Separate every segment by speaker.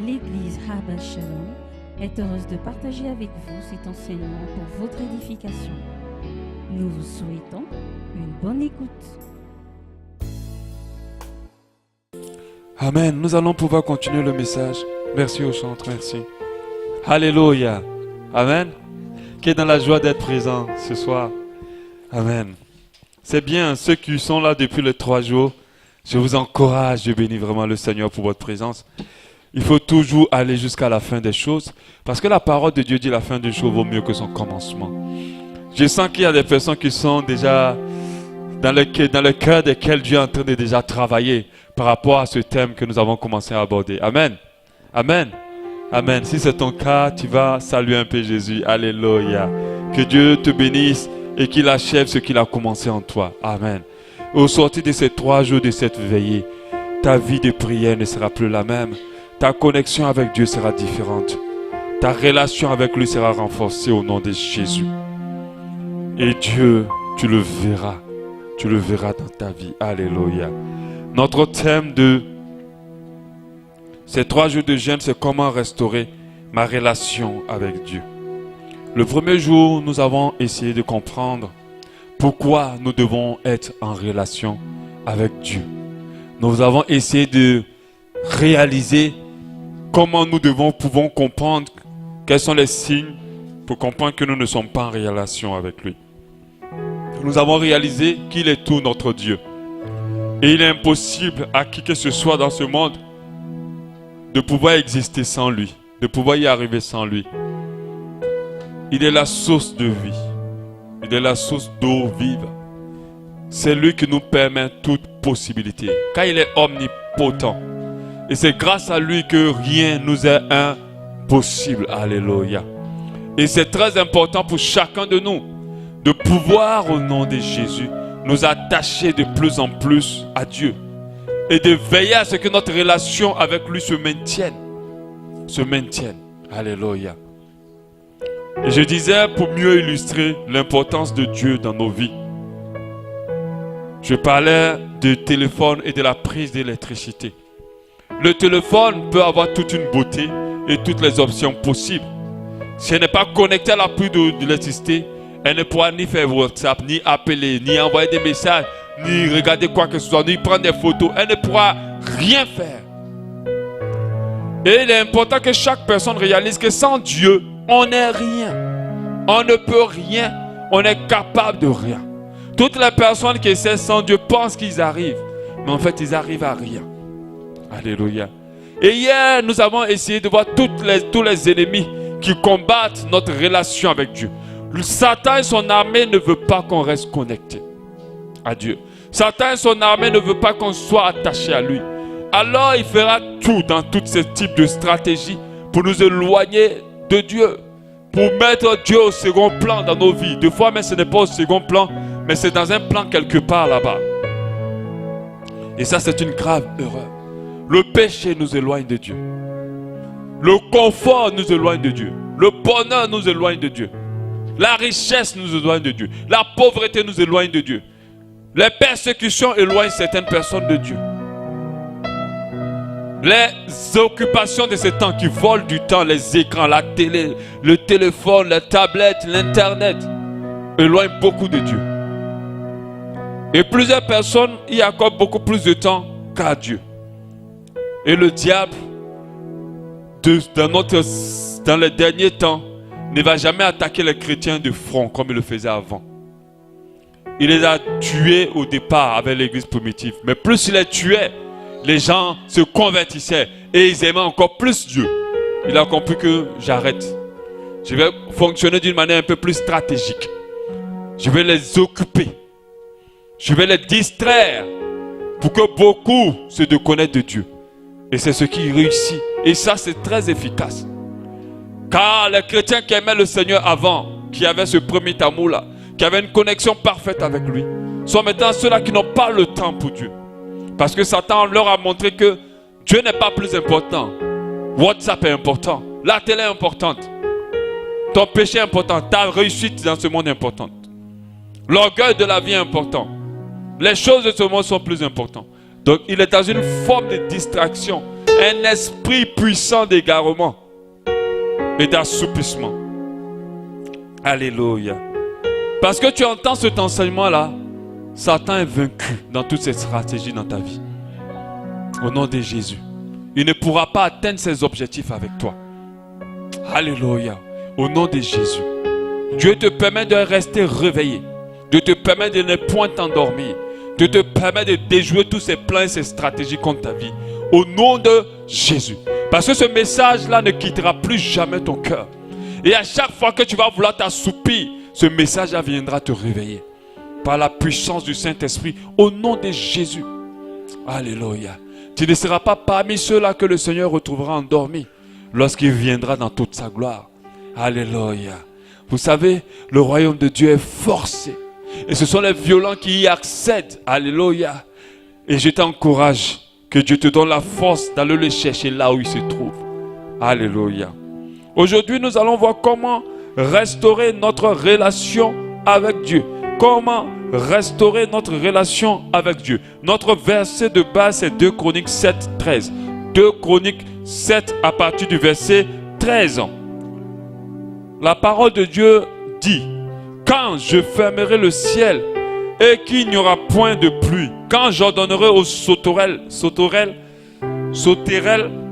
Speaker 1: L'Église Habas Shalom est heureuse de partager avec vous cet enseignement pour votre édification. Nous vous souhaitons une bonne écoute.
Speaker 2: Amen. Nous allons pouvoir continuer le message. Merci au chantre, merci. Alléluia. Amen. Qui est dans la joie d'être présent ce soir. Amen. C'est bien, ceux qui sont là depuis les 3 jours, je vous encourage, je bénis vraiment le Seigneur pour votre présence. Il faut toujours aller jusqu'à la fin des choses, parce que la parole de Dieu dit la fin des choses vaut mieux que son commencement. Je sens qu'il y a des personnes qui sont déjà dans le cœur desquelles Dieu est en train de déjà travailler par rapport à ce thème que nous avons commencé à aborder. Amen. Amen. Amen. Si c'est ton cas, tu vas saluer un peu Jésus. Alléluia. Que Dieu te bénisse et qu'il achève ce qu'il a commencé en toi. Amen. Au sortir de ces 3 jours de cette veillée, ta vie de prière ne sera plus la même. Ta connexion avec Dieu sera différente. Ta relation avec lui sera renforcée au nom de Jésus. Et Dieu, tu le verras. Tu le verras dans ta vie. Alléluia. Notre thème de ces 3 jours de jeûne, c'est comment restaurer ma relation avec Dieu. Le premier jour, nous avons essayé de comprendre pourquoi nous devons être en relation avec Dieu. Nous avons essayé de réaliser comment nous pouvons comprendre quels sont les signes pour comprendre que nous ne sommes pas en relation avec lui. Nous avons réalisé qu'il est tout notre Dieu. Et il est impossible à qui que ce soit dans ce monde de pouvoir exister sans lui, de pouvoir y arriver sans lui. Il est la source de vie. Il est la source d'eau vive. C'est lui qui nous permet toute possibilité, car il est omnipotent. Et c'est grâce à lui que rien nous est impossible. Alléluia. Et c'est très important pour chacun de nous de pouvoir, au nom de Jésus, nous attacher de plus en plus à Dieu. Et de veiller à ce que notre relation avec lui se maintienne. Se maintienne. Alléluia. Et je disais, pour mieux illustrer l'importance de Dieu dans nos vies, je parlais du téléphone et de la prise d'électricité. Le téléphone peut avoir toute une beauté et toutes les options possibles. Si elle n'est pas connectée à la prise d'électricité, elle ne pourra ni faire WhatsApp, ni appeler, ni envoyer des messages, ni regarder quoi que ce soit, ni prendre des photos. Elle ne pourra rien faire. Et il est important que chaque personne réalise que sans Dieu, on n'est rien. On ne peut rien. On est capable de rien. Toutes les personnes qui essaient sans Dieu pensent qu'ils arrivent. Mais en fait, ils arrivent à rien. Alléluia. Et hier, nous avons essayé de voir tous les ennemis qui combattent notre relation avec Dieu. Satan et son armée ne veulent pas qu'on reste connecté à Dieu. Satan et son armée ne veulent pas qu'on soit attaché à lui. Alors il fera tout dans tous ces types de stratégies pour nous éloigner de Dieu, pour mettre Dieu au second plan dans nos vies. Des fois, mais ce n'est pas au second plan, mais c'est dans un plan quelque part là-bas. Et ça, c'est une grave erreur. Le péché nous éloigne de Dieu. Le confort nous éloigne de Dieu. Le bonheur nous éloigne de Dieu. La richesse nous éloigne de Dieu. La pauvreté nous éloigne de Dieu. Les persécutions éloignent certaines personnes de Dieu. Les occupations de ce temps qui volent du temps, les écrans, la télé, le téléphone, la tablette, l'internet, éloignent beaucoup de Dieu. Et plusieurs personnes y accordent beaucoup plus de temps qu'à Dieu. Et le diable, dans les derniers temps, ne va jamais attaquer les chrétiens de front comme il le faisait avant. Il les a tués au départ avec l'église primitive. Mais plus il les tuait, les gens se convertissaient et ils aimaient encore plus Dieu. Il a compris que j'arrête. Je vais fonctionner d'une manière un peu plus stratégique. Je vais les occuper. Je vais les distraire pour que beaucoup se déconnectent de Dieu. Et c'est ce qui réussit. Et ça, c'est très efficace. Car les chrétiens qui aimaient le Seigneur avant, qui avaient ce premier amour-là, qui avaient une connexion parfaite avec lui, sont maintenant ceux-là qui n'ont pas le temps pour Dieu. Parce que Satan leur a montré que Dieu n'est pas plus important. WhatsApp est important. La télé est importante. Ton péché est important. Ta réussite dans ce monde est importante. L'orgueil de la vie est important. Les choses de ce monde sont plus importantes. Donc il est dans une forme de distraction un esprit puissant d'égarement et d'assoupissement. Alléluia. Parce que tu entends cet enseignement-là, Satan est vaincu dans toutes ses stratégies dans ta vie. Au nom de Jésus. Il ne pourra pas atteindre ses objectifs avec toi. Alléluia. Au nom de Jésus. Dieu te permet de rester réveillé. Dieu te permet de ne point t'endormir. Dieu te permet de déjouer tous ses plans et ses stratégies contre ta vie. Au nom de Jésus. Parce que ce message-là ne quittera plus jamais ton cœur. Et à chaque fois que tu vas vouloir t'assoupir, ce message-là viendra te réveiller. Par la puissance du Saint-Esprit. Au nom de Jésus. Alléluia. Tu ne seras pas parmi ceux-là que le Seigneur retrouvera endormis lorsqu'il viendra dans toute sa gloire. Alléluia. Vous savez, le royaume de Dieu est forcé. Et ce sont les violents qui y accèdent. Alléluia. Et je t'encourage que Dieu te donne la force d'aller le chercher là où il se trouve. Alléluia. Aujourd'hui, nous allons voir comment restaurer notre relation avec Dieu. Comment restaurer notre relation avec Dieu. Notre verset de base, c'est 2 Chroniques 7, 13. 2 Chroniques 7 à partir du verset 13. La parole de Dieu dit: quand je fermerai le ciel et qu'il n'y aura point de pluie, quand j'ordonnerai aux sauterelles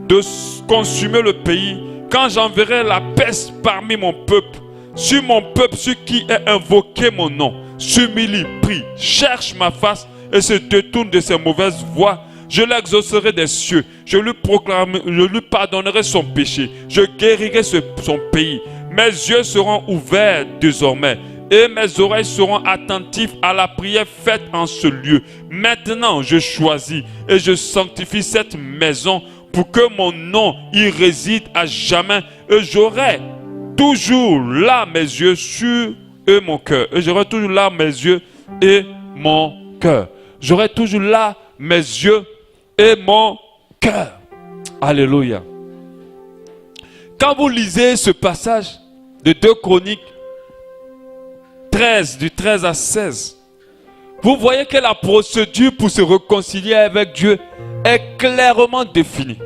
Speaker 2: de consumer le pays, quand j'enverrai la peste parmi mon peuple, sur mon peuple, ceux qui aient invoqué mon nom, s'humilie, prie, cherche ma face et se détourne de ses mauvaises voies, je l'exaucerai des cieux, je lui pardonnerai son péché, je guérirai son pays. Mes yeux seront ouverts désormais et mes oreilles seront attentives à la prière faite en ce lieu. Maintenant, je choisis et je sanctifie cette maison pour que mon nom y réside à jamais. Et j'aurai toujours là mes yeux sur et mon cœur. Et j'aurai toujours là mes yeux et mon cœur. J'aurai toujours là mes yeux et mon cœur. Alléluia. Quand vous lisez ce passage de 2 Chroniques 13, du 13 à 16, vous voyez que la procédure pour se réconcilier avec Dieu est clairement définie.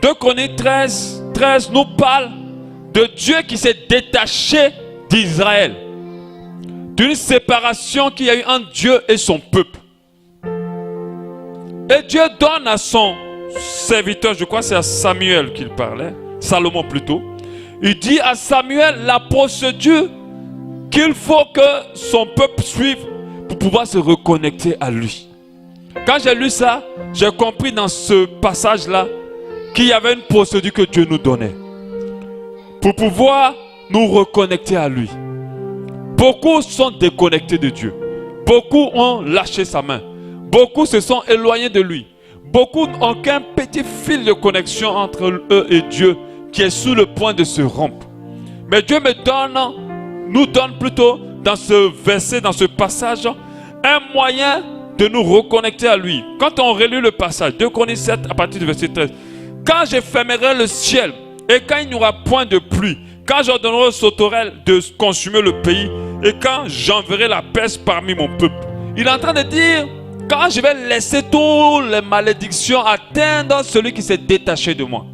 Speaker 2: 2 Chroniques 13 nous parle de Dieu qui s'est détaché d'Israël, d'une séparation qu'il y a eu entre Dieu et son peuple. Et Dieu donne à son serviteur, je crois que c'est à Samuel qu'il parlait, Salomon plutôt, il dit à Samuel la procédure qu'il faut que son peuple suive pour pouvoir se reconnecter à lui. Quand j'ai lu ça, j'ai compris dans ce passage-là qu'il y avait une procédure que Dieu nous donnait pour pouvoir nous reconnecter à lui. Beaucoup sont déconnectés de Dieu. Beaucoup ont lâché sa main. Beaucoup se sont éloignés de lui. Beaucoup n'ont qu'un petit fil de connexion entre eux et Dieu qui est sur le point de se rompre. Mais Dieu nous donne plutôt dans ce verset, dans ce passage, un moyen de nous reconnecter à lui. Quand on relit le passage, 2 Chroniques 7 à partir du verset 13, quand je fermerai le ciel et quand il n'y aura point de pluie, quand j'ordonnerai aux sauterelles de consumer le pays et quand j'enverrai la peste parmi mon peuple. Il est en train de dire, quand je vais laisser toutes les malédictions atteindre celui qui s'est détaché de moi.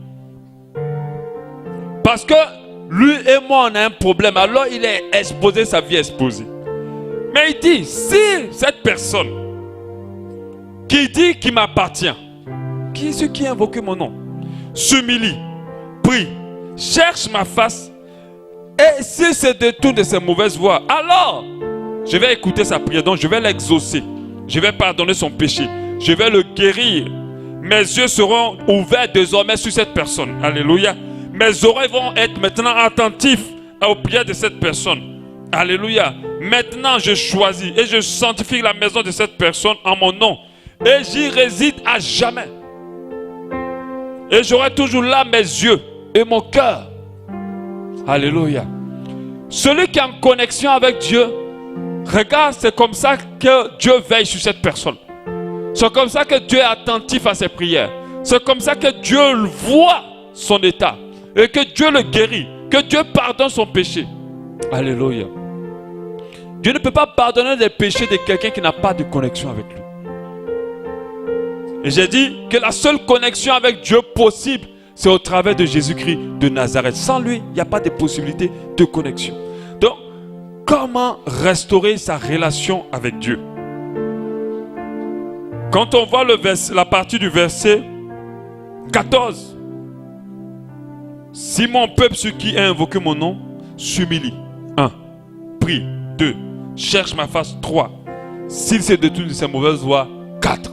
Speaker 2: Parce que lui et moi on a un problème, alors il est exposé, sa vie est exposée. Mais il dit, si cette personne qui dit qu'il m'appartient, qui est ce qui a invoqué mon nom, s'humilie, prie, cherche ma face, et s'il se détourne de ses mauvaises voies, alors je vais écouter sa prière, donc je vais l'exaucer, je vais pardonner son péché, je vais le guérir. Mes yeux seront ouverts désormais sur cette personne. Alléluia. Mes oreilles vont être maintenant attentives aux prières de cette personne. Alléluia. Maintenant je choisis et je sanctifie la maison de cette personne en mon nom. Et j'y réside à jamais. Et j'aurai toujours là mes yeux et mon cœur. Alléluia. Celui qui est en connexion avec Dieu, regarde, c'est comme ça que Dieu veille sur cette personne. C'est comme ça que Dieu est attentif à ses prières. C'est comme ça que Dieu voit son état. Et que Dieu le guérit. Que Dieu pardonne son péché. Alléluia. Dieu ne peut pas pardonner les péchés de quelqu'un qui n'a pas de connexion avec lui. Et j'ai dit que la seule connexion avec Dieu possible, c'est au travers de Jésus-Christ de Nazareth. Sans lui, il n'y a pas de possibilité de connexion. Donc, comment restaurer sa relation avec Dieu? Quand on voit la partie du verset 14, si mon peuple, ceux qui a invoqué mon nom, s'humilie. 1. Prie. 2. Cherche ma face. 3. S'il se détourne de ses mauvaises voies. 4.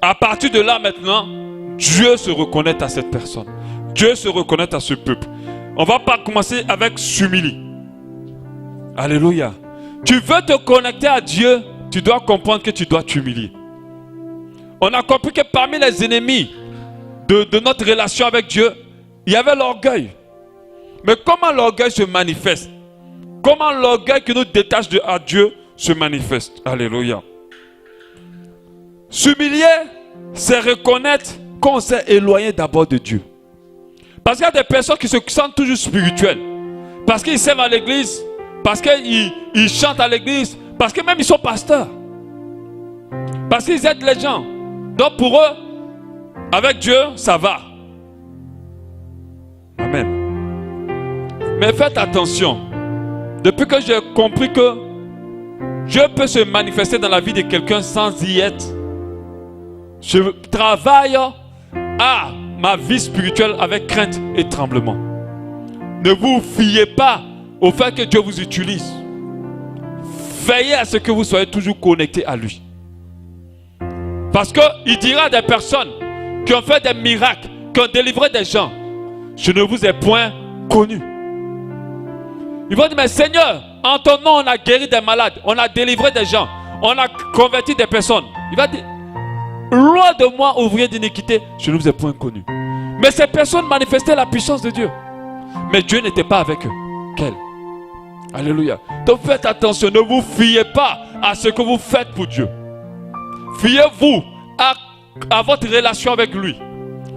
Speaker 2: À partir de là maintenant, Dieu se reconnaît à cette personne. Dieu se reconnaît à ce peuple. On va pas commencer avec s'humilier. Alléluia. Tu veux te connecter à Dieu, tu dois comprendre que tu dois t'humilier. On a compris que parmi les ennemis de notre relation avec Dieu, il y avait l'orgueil. Mais comment l'orgueil se manifeste? Comment l'orgueil qui nous détache de Dieu se manifeste? Alléluia. S'humilier, c'est reconnaître qu'on s'est éloigné d'abord de Dieu. Parce qu'il y a des personnes qui se sentent toujours spirituelles. Parce qu'ils servent à l'église. Parce qu'ils chantent à l'église. Parce que même ils sont pasteurs. Parce qu'ils aident les gens. Donc pour eux, avec Dieu, ça va. Amen. Mais faites attention. Depuis que j'ai compris que Dieu peut se manifester dans la vie de quelqu'un sans y être, je travaille à ma vie spirituelle avec crainte et tremblement. Ne vous fiez pas au fait que Dieu vous utilise. Veillez à ce que vous soyez toujours connectés à lui. Parce qu'il dira à des personnes qui ont fait des miracles, qui ont délivré des gens, je ne vous ai point connu. Ils vont dire, mais Seigneur, en ton nom, on a guéri des malades, on a délivré des gens, on a converti des personnes. Il va dire, loin de moi, ouvrier d'iniquité, je ne vous ai point connu. Mais ces personnes manifestaient la puissance de Dieu. Mais Dieu n'était pas avec eux. Quel? Alléluia. Donc faites attention, ne vous fiez pas à ce que vous faites pour Dieu. Fiez-vous à votre relation avec lui.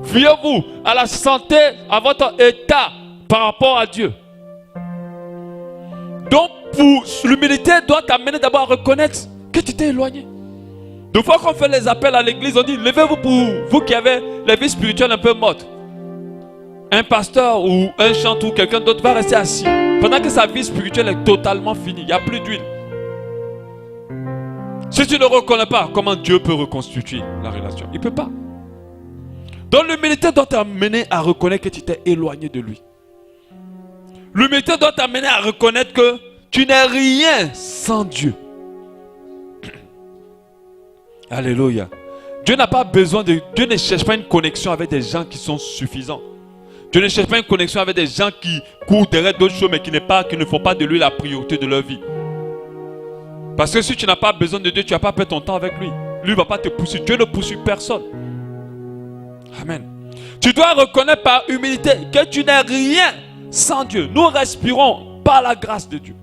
Speaker 2: Fiez-vous à la santé, à votre état par rapport à Dieu. Donc, l'humilité doit t'amener d'abord à reconnaître que tu t'es éloigné. Deux fois qu'on fait les appels à l'église, on dit, levez-vous pour vous qui avez la vie spirituelle un peu morte. Un pasteur ou un chanteur ou quelqu'un d'autre va rester assis pendant que sa vie spirituelle est totalement finie. Il n'y a plus d'huile. Si tu ne reconnais pas, comment Dieu peut reconstituer la relation? Il ne peut pas. Donc l'humilité doit t'amener à reconnaître que tu t'es éloigné de lui. L'humilité doit t'amener à reconnaître que tu n'es rien sans Dieu. Alléluia. Dieu n'a pas besoin de... Dieu ne cherche pas une connexion avec des gens qui sont suffisants. Dieu ne cherche pas une connexion avec des gens qui courent derrière d'autres choses mais qui ne font pas de lui la priorité de leur vie. Parce que si tu n'as pas besoin de Dieu, tu n'as pas perdre ton temps avec lui. Lui ne va pas te poursuivre. Dieu ne poursuit personne. Amen. Tu dois reconnaître par humilité que tu n'es rien sans Dieu. Nous respirons par la grâce de Dieu.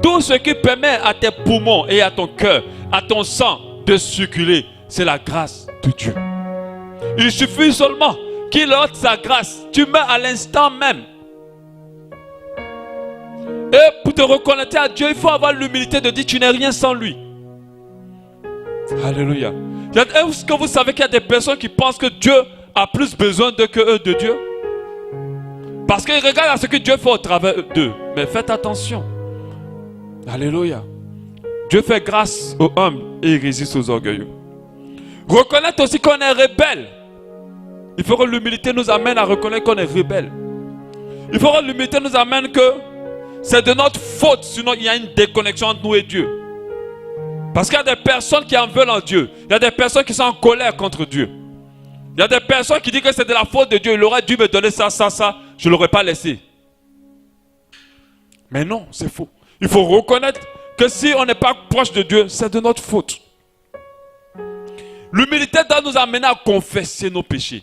Speaker 2: Tout ce qui permet à tes poumons et à ton cœur, à ton sang de circuler, c'est la grâce de Dieu. Il suffit seulement qu'il ôte sa grâce. Tu meurs à l'instant même. Et pour te reconnecter à Dieu, il faut avoir l'humilité de dire tu n'es rien sans lui. Alléluia. Est-ce que vous savez qu'il y a des personnes qui pensent que Dieu a plus besoin d'eux que eux de Dieu? Parce qu'ils regardent à ce que Dieu fait au travers d'eux. Mais faites attention. Alléluia. Dieu fait grâce aux humbles et il résiste aux orgueilleux. Reconnaître aussi qu'on est rebelle. Il faut que l'humilité nous amène à reconnaître qu'on est rebelle. Il faut que l'humilité nous amène que c'est de notre faute, sinon il y a une déconnexion entre nous et Dieu. Parce qu'il y a des personnes qui en veulent en Dieu. Il y a des personnes qui sont en colère contre Dieu. Il y a des personnes qui disent que c'est de la faute de Dieu. Il aurait dû me donner ça, je ne l'aurais pas laissé. Mais non, c'est faux. Il faut reconnaître que si on n'est pas proche de Dieu, c'est de notre faute. L'humilité doit nous amener à confesser nos péchés,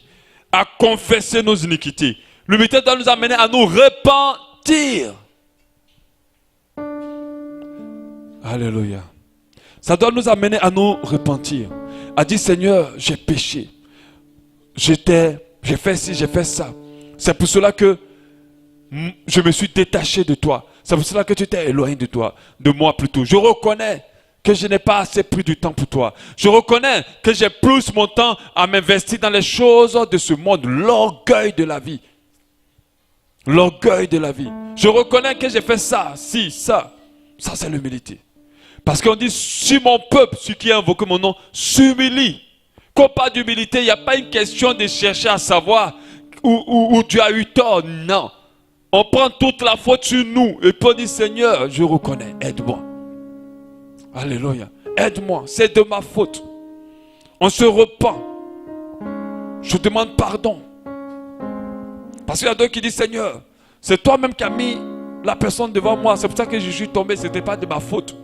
Speaker 2: à confesser nos iniquités. L'humilité doit nous amener à nous repentir. Alléluia. Ça doit nous amener à nous repentir. À dire Seigneur, j'ai péché. J'ai fait ci, j'ai fait ça. C'est pour cela que je me suis détaché de toi. C'est pour cela que tu t'es éloigné de toi, de moi plutôt. Je reconnais que je n'ai pas assez pris du temps pour toi. Je reconnais que j'ai plus mon temps à m'investir dans les choses de ce monde. L'orgueil de la vie. L'orgueil de la vie. Je reconnais que j'ai fait ça, si, ça. Ça, c'est l'humilité. Parce qu'on dit, si mon peuple, celui qui a invoqué mon nom, s'humilie. Quand on parle d'humilité, il n'y a pas une question de chercher à savoir où tu as eu tort. Non. On prend toute la faute sur nous. Et puis on dit, Seigneur, je reconnais, aide-moi. Alléluia. Aide-moi, c'est de ma faute. On se repent. Je demande pardon. Parce qu'il y a d'autres qui disent, Seigneur, c'est toi-même qui as mis la personne devant moi. C'est pour ça que je suis tombé. Ce n'était pas de ma faute.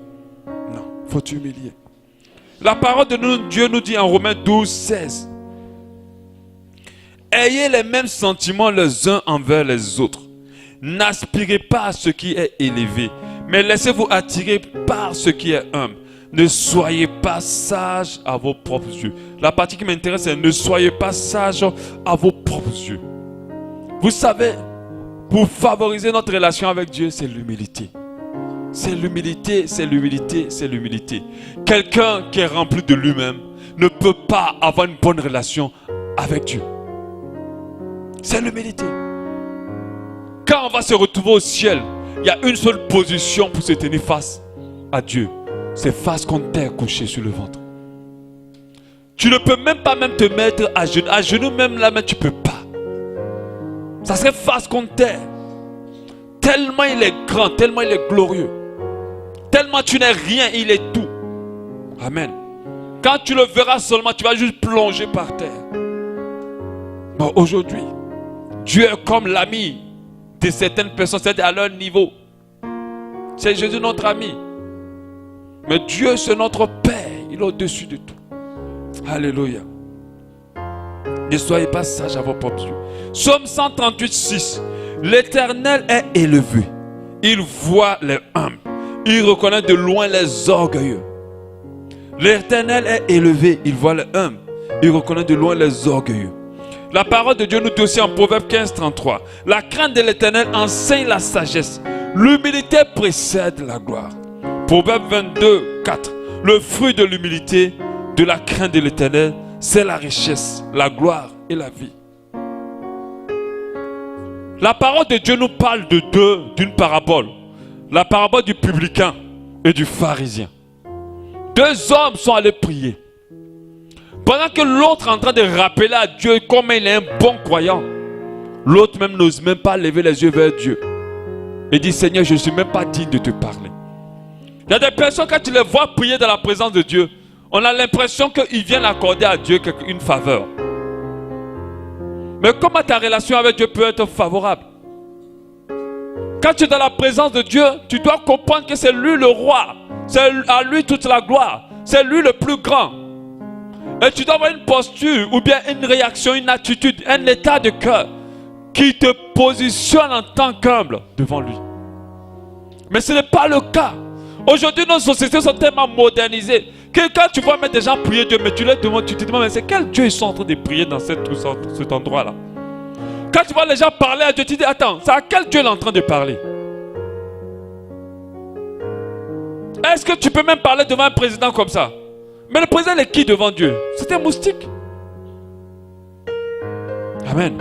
Speaker 2: Non, il faut t'humilier. La parole de Dieu nous dit en Romains 12, 16. Ayez les mêmes sentiments les uns envers les autres. N'aspirez pas à ce qui est élevé, mais laissez-vous attirer par ce qui est humble. Ne soyez pas sages à vos propres yeux. La partie qui m'intéresse, c'est ne soyez pas sages à vos propres yeux. Vous savez, pour favoriser notre relation avec Dieu, c'est l'humilité. C'est l'humilité, c'est l'humilité, c'est l'humilité. Quelqu'un qui est rempli de lui-même ne peut pas avoir une bonne relation avec Dieu. C'est l'humilité. Quand on va se retrouver au ciel, il y a une seule position pour se tenir face à Dieu. C'est face contre terre, couché sur le ventre. Tu ne peux même pas te mettre à genoux. À genoux même là, mais tu ne peux pas. Ça serait face contre terre. Tellement il est grand, tellement il est glorieux. Tellement tu n'es rien, il est tout. Amen. Quand tu le verras seulement, tu vas juste plonger par terre. Mais aujourd'hui, Dieu est comme l'ami de certaines personnes, c'est-à-dire à leur niveau. C'est Jésus notre ami. Mais Dieu c'est notre Père, il est au-dessus de tout. Alléluia. Ne soyez pas sages à vos propres yeux. Psaume 138, 6. L'Éternel est élevé. Il voit les humbles. Il reconnaît de loin les orgueilleux. L'Éternel est élevé. Il voit les humbles. Il reconnaît de loin les orgueilleux. La parole de Dieu nous dit aussi en Proverbe 15, 33. La crainte de l'Éternel enseigne la sagesse. L'humilité précède la gloire. Proverbe 22, 4. Le fruit de l'humilité, de la crainte de l'Éternel, c'est la richesse, la gloire et la vie. La parole de Dieu nous parle d'une parabole. La parabole du publicain et du pharisien. Deux hommes sont allés prier. Pendant que l'autre est en train de rappeler à Dieu comment il est un bon croyant, l'autre même n'ose même pas lever les yeux vers Dieu. Et dit, Seigneur, je ne suis même pas digne de te parler. Il y a des personnes, quand tu les vois prier dans la présence de Dieu, on a l'impression qu'ils viennent accorder à Dieu une faveur. Mais comment ta relation avec Dieu peut être favorable? Quand tu es dans la présence de Dieu, tu dois comprendre que c'est lui le roi. C'est à lui toute la gloire. C'est lui le plus grand. Et tu dois avoir une posture ou bien une réaction, une attitude, un état de cœur qui te positionne en tant qu'humble devant lui. Mais ce n'est pas le cas. Aujourd'hui, nos sociétés sont tellement modernisées que quand tu vois mettre des gens prier Dieu, mais tu les demandes, tu te demandes, mais c'est quel Dieu ils sont en train de prier dans cet endroit-là? Quand tu vois les gens parler à Dieu, tu te dis, attends, c'est à quel Dieu il est en train de parler? Est-ce que tu peux même parler devant un président comme ça? Mais le président est qui devant Dieu? C'est un moustique. Amen.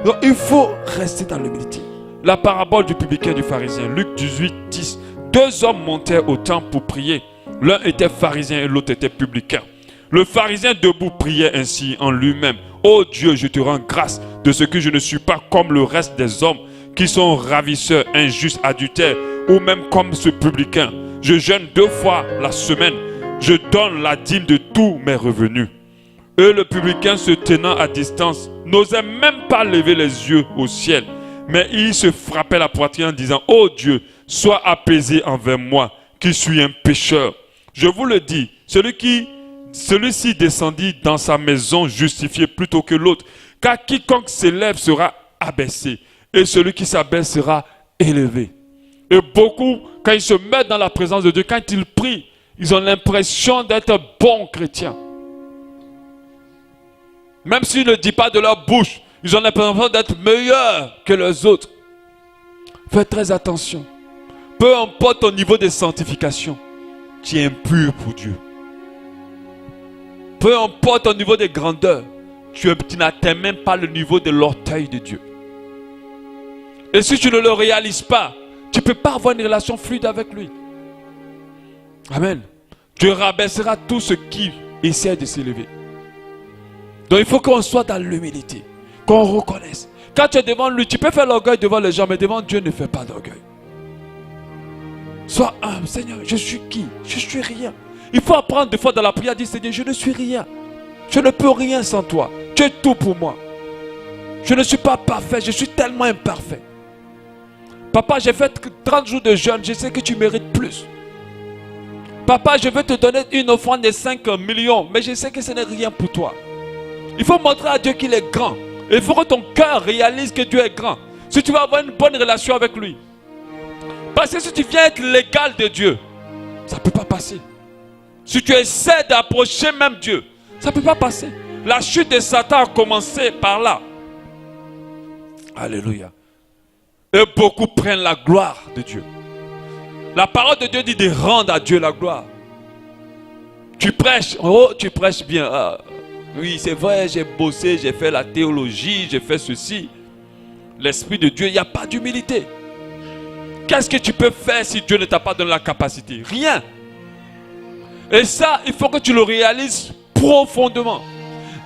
Speaker 2: Donc il faut rester dans l'humilité. La parabole du publicain et du pharisien, Luc 18, 10. Deux hommes montèrent au temple pour prier. L'un était pharisien et l'autre était publicain. Le pharisien debout priait ainsi en lui-même. Ô Dieu, je te rends grâce de ce que je ne suis pas comme le reste des hommes qui sont ravisseurs, injustes, adultères ou même comme ce publicain. Je jeûne 2 fois la semaine. Je donne la dîme de tous mes revenus. Et le publicain se tenant à distance n'osait même pas lever les yeux au ciel. Mais il se frappait la poitrine en disant, ô Dieu, sois apaisé envers moi qui suis un pécheur. Je vous le dis, celui-ci descendit dans sa maison justifié plutôt que l'autre. Car quiconque s'élève sera abaissé. Et celui qui s'abaisse sera élevé. Et beaucoup, quand ils se mettent dans la présence de Dieu, quand ils prient, ils ont l'impression d'être bons chrétiens. Même s'ils ne disent pas de leur bouche, ils ont l'impression d'être meilleurs que les autres. Faites très attention. Peu importe ton niveau de sanctification, tu es impur pour Dieu. Peu importe ton niveau de grandeur, tu n'atteins même pas le niveau de l'orteil de Dieu. Et si tu ne le réalises pas, tu ne peux pas avoir une relation fluide avec lui. Amen. Dieu rabaissera tout ce qui essaie de s'élever. Donc il faut qu'on soit dans l'humilité, qu'on reconnaisse. Quand tu es devant lui, tu peux faire l'orgueil devant les gens, mais devant Dieu, ne fais pas d'orgueil. Sois humble. Seigneur, je suis qui? Je suis rien. Il faut apprendre des fois dans la prière à dire, Seigneur, je ne suis rien. Je ne peux rien sans toi. Tu es tout pour moi. Je ne suis pas parfait, je suis tellement imparfait. Papa, j'ai fait 30 jours de jeûne, je sais que tu mérites plus. Papa, je veux te donner une offrande de 5 millions, mais je sais que ce n'est rien pour toi. Il faut montrer à Dieu qu'il est grand. Et il faut que ton cœur réalise que Dieu est grand. Si tu veux avoir une bonne relation avec lui. Parce que si tu viens être l'égal de Dieu, ça ne peut pas passer. Si tu essaies d'approcher même Dieu, ça ne peut pas passer. La chute de Satan a commencé par là. Alléluia. Et beaucoup prennent la gloire de Dieu. La parole de Dieu dit de rendre à Dieu la gloire. Tu prêches, oh tu prêches bien. Ah, oui c'est vrai, j'ai bossé, j'ai fait la théologie, j'ai fait ceci. L'Esprit de Dieu, il n'y a pas d'humilité. Qu'est-ce que tu peux faire si Dieu ne t'a pas donné la capacité? Rien. Et ça, il faut que tu le réalises profondément.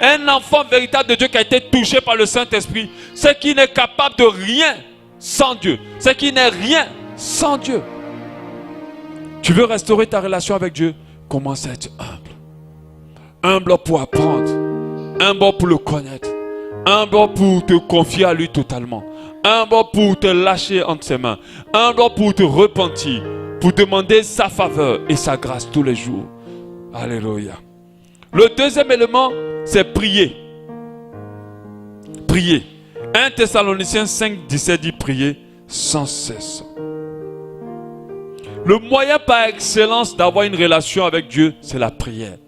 Speaker 2: Un enfant véritable de Dieu qui a été touché par le Saint-Esprit, c'est qu'il n'est capable de rien sans Dieu. C'est qu'il n'est rien sans Dieu. Tu veux restaurer ta relation avec Dieu? Commence à être humble. Humble pour apprendre. Humble pour le connaître. Humble pour te confier à lui totalement. Humble pour te lâcher entre ses mains. Humble pour te repentir. Pour demander sa faveur et sa grâce tous les jours. Alléluia. Le deuxième élément, c'est prier. Prier. 1 Thessaloniciens 5, 17 dit prier sans cesse. Le moyen par excellence d'avoir une relation avec Dieu, c'est la prière.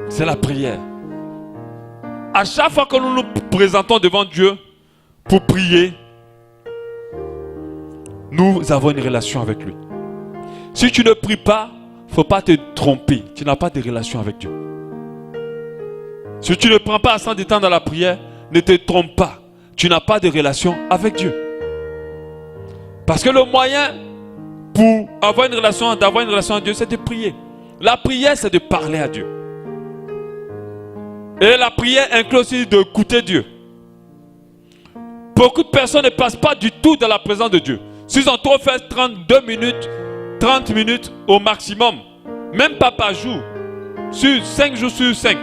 Speaker 2: C'est la prière. À chaque fois que nous nous présentons devant Dieu pour prier, nous avons une relation avec lui. Si tu ne pries pas, il ne faut pas te tromper. Tu n'as pas de relation avec Dieu. Si tu ne prends pas assez de temps dans la prière, ne te trompe pas. Tu n'as pas de relation avec Dieu. Parce que le moyen pour avoir une relation, d'avoir une relation avec Dieu, c'est de prier. La prière, c'est de parler à Dieu. Et la prière inclut aussi d'écouter Dieu. Beaucoup de personnes ne passent pas du tout dans la présence de Dieu. S'ils ont trop fait 32 minutes, 30 minutes au maximum, même pas par jour, sur 5 jours sur 5.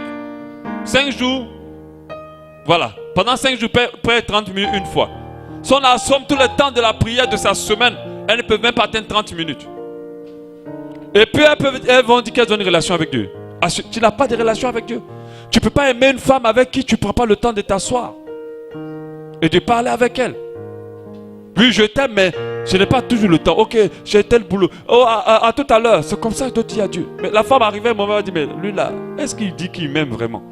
Speaker 2: 5 jours, voilà. Pendant 5 jours, près de 30 minutes une fois. Si on assomme tout le temps de la prière de sa semaine, elles ne peuvent même pas atteindre 30 minutes. Et puis elles vont dire qu'elles ont une relation avec Dieu. Tu n'as pas de relation avec Dieu. Tu ne peux pas aimer une femme avec qui tu ne prends pas le temps de t'asseoir et de parler avec elle. Oui, je t'aime, mais je n'ai pas toujours le temps. Ok, j'ai tel boulot. Oh, à tout à l'heure. C'est comme ça que je dois dire à Dieu. Mais la femme arrivait à un moment, elle dit, mais lui là, est-ce qu'il dit qu'il m'aime vraiment?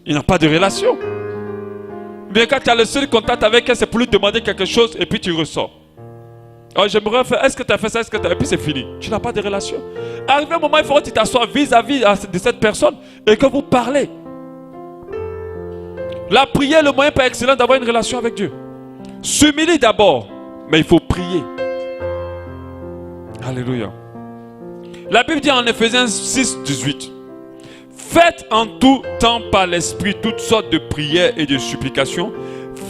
Speaker 2: Il n'a pas de relation. Mais quand tu as le seul contact avec elle, c'est pour lui demander quelque chose et puis tu ressors. Oh, j'aimerais faire, est-ce que tu as fait ça, est-ce que tu as... Et puis c'est fini. Tu n'as pas de relation. Arrivé un moment, il faut que tu t'assoies vis-à-vis de cette personne et que vous parlez. La prière est le moyen par excellence d'avoir une relation avec Dieu. S'humilier d'abord, mais il faut prier. Alléluia. La Bible dit en Éphésiens 6, 18. Faites en tout temps par l'Esprit toutes sortes de prières et de supplications.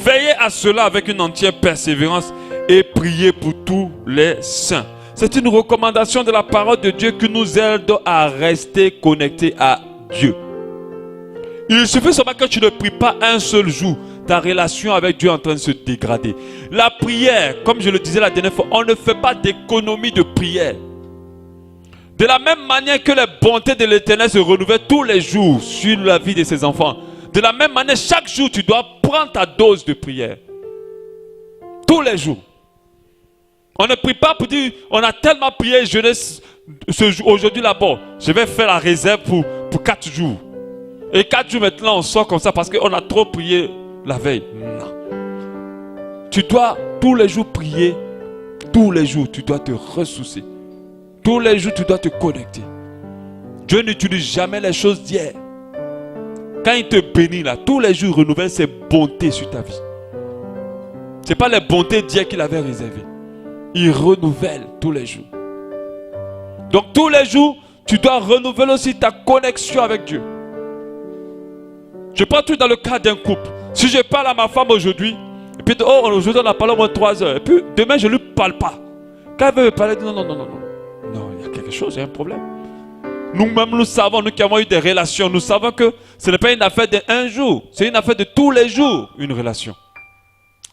Speaker 2: Veillez à cela avec une entière persévérance et priez pour tous les saints. C'est une recommandation de la parole de Dieu qui nous aide à rester connectés à Dieu. Il suffit seulement que tu ne pries pas un seul jour. Ta relation avec Dieu est en train de se dégrader. La prière, comme je le disais la dernière fois, on ne fait pas d'économie de prière. De la même manière que les bontés de l'Éternel se renouvellent tous les jours sur la vie de ses enfants, de la même manière, chaque jour, tu dois prendre ta dose de prière. Tous les jours. On ne prie pas pour dire, on a tellement prié jeunesse aujourd'hui là-bas. Je vais faire la réserve pour 4 jours. Et 4 jours maintenant, on sort comme ça parce qu'on a trop prié la veille. Non. Tu dois tous les jours prier. Tous les jours, tu dois te ressourcer. Tous les jours, tu dois te connecter. Dieu n'utilise jamais les choses d'hier. Quand il te bénit là, tous les jours, il renouvelle ses bontés sur ta vie. Ce n'est pas les bontés d'hier qu'il avait réservées. Il renouvelle tous les jours. Donc tous les jours, tu dois renouveler aussi ta connexion avec Dieu. Je prends tout dans le cas d'un couple. Si je parle à ma femme aujourd'hui, et puis aujourd'hui on a parlé au moins 3 heures, et puis demain je ne lui parle pas. Quand elle veut me parler, non, il y a quelque chose, il y a un problème. Nous-mêmes, nous savons, nous qui avons eu des relations, nous savons que ce n'est pas une affaire d'un jour, c'est une affaire de tous les jours, une relation.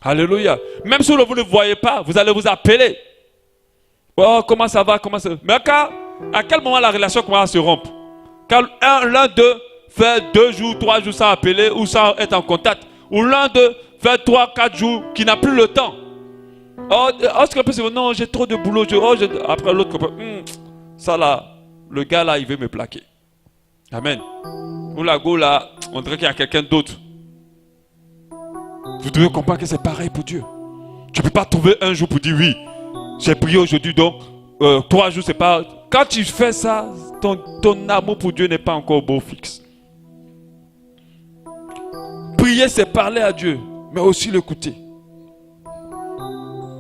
Speaker 2: Alléluia. Même si vous ne voyez pas, vous allez vous appeler. Oh, comment ça va, Mais à quel moment la relation commence à se rompre? Quand l'un d'eux fait 2 jours, 3 jours sans appeler ou sans être en contact. Ou l'un d'eux fait 3, 4 jours qui n'a plus le temps. Non, j'ai trop de boulot. Après l'autre, ça là, le gars là, il veut me plaquer. Amen. Ou la go là, on dirait qu'il y a quelqu'un d'autre. Vous devez comprendre que c'est pareil pour Dieu. Tu ne peux pas trouver un jour pour dire oui, j'ai prié aujourd'hui, donc 3 jours, c'est pas... Quand tu fais ça, ton amour pour Dieu n'est pas encore beau fixe. Prier, c'est parler à Dieu, mais aussi l'écouter.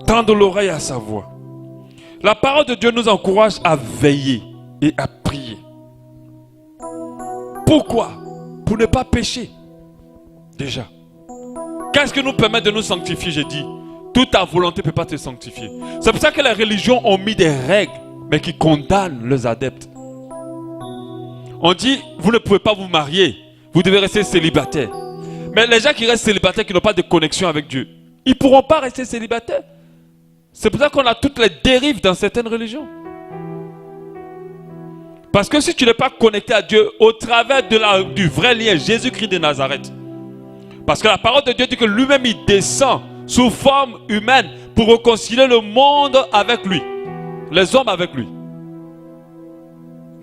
Speaker 2: Tendre l'oreille à sa voix. La parole de Dieu nous encourage à veiller et à prier. Pourquoi? Pour ne pas pécher. Déjà. Qu'est-ce qui nous permet de nous sanctifier? J'ai dit, toute ta volonté ne peut pas te sanctifier. C'est pour ça que les religions ont mis des règles, mais qui condamnent leurs adeptes. On dit, vous ne pouvez pas vous marier, vous devez rester célibataire. Mais les gens qui restent célibataires, qui n'ont pas de connexion avec Dieu, ils ne pourront pas rester célibataires. C'est pour ça qu'on a toutes les dérives dans certaines religions. Parce que si tu n'es pas connecté à Dieu au travers du vrai lien, Jésus-Christ de Nazareth. Parce que la parole de Dieu dit que lui-même il descend sous forme humaine pour réconcilier le monde avec lui. Les hommes avec lui.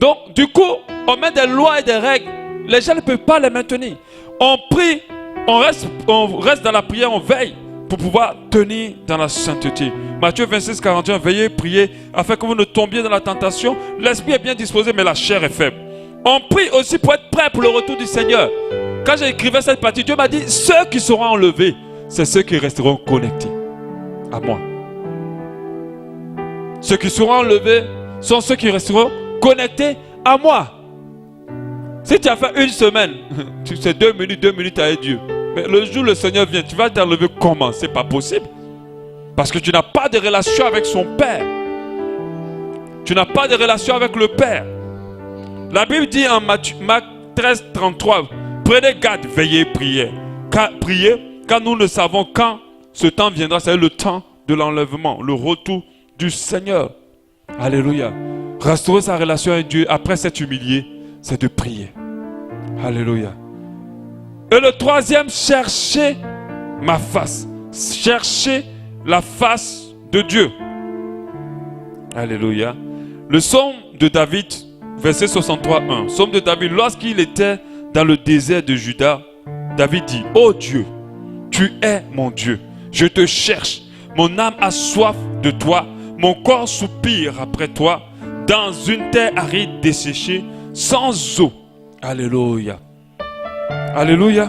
Speaker 2: Donc du coup, on met des lois et des règles. Les gens ne peuvent pas les maintenir. On prie, on reste dans la prière, on veille pour pouvoir tenir dans la sainteté. Matthieu 26, 41, veillez, priez, afin que vous ne tombiez dans la tentation. L'esprit est bien disposé, mais la chair est faible. On prie aussi pour être prêt pour le retour du Seigneur. Quand j'écrivais cette partie, Dieu m'a dit, ceux qui seront enlevés, c'est ceux qui resteront connectés à moi. Ceux qui seront enlevés sont ceux qui resteront connectés à moi. Si tu as fait une semaine, tu sais 2 minutes avec Dieu. Mais le jour où le Seigneur vient, tu vas t'enlever comment? C'est pas possible. Parce que tu n'as pas de relation avec son Père. Tu n'as pas de relation avec le Père. La Bible dit en Marc 13, 33, prenez garde, veillez, priez. Priez, car nous ne savons quand ce temps viendra, c'est le temps de l'enlèvement, le retour du Seigneur. Alléluia. Restaurer sa relation avec Dieu après s'être humilié, c'est de prier. Alléluia. Et le troisième, chercher ma face. Chercher la face de Dieu. Alléluia. Le psaume de David, verset 63, 1. Psaume de David, lorsqu'il était dans le désert de Juda, David dit, ô Dieu, tu es mon Dieu. Je te cherche. Mon âme a soif de toi. Mon corps soupire après toi. Dans une terre aride desséchée, sans eau. Alléluia. Alléluia.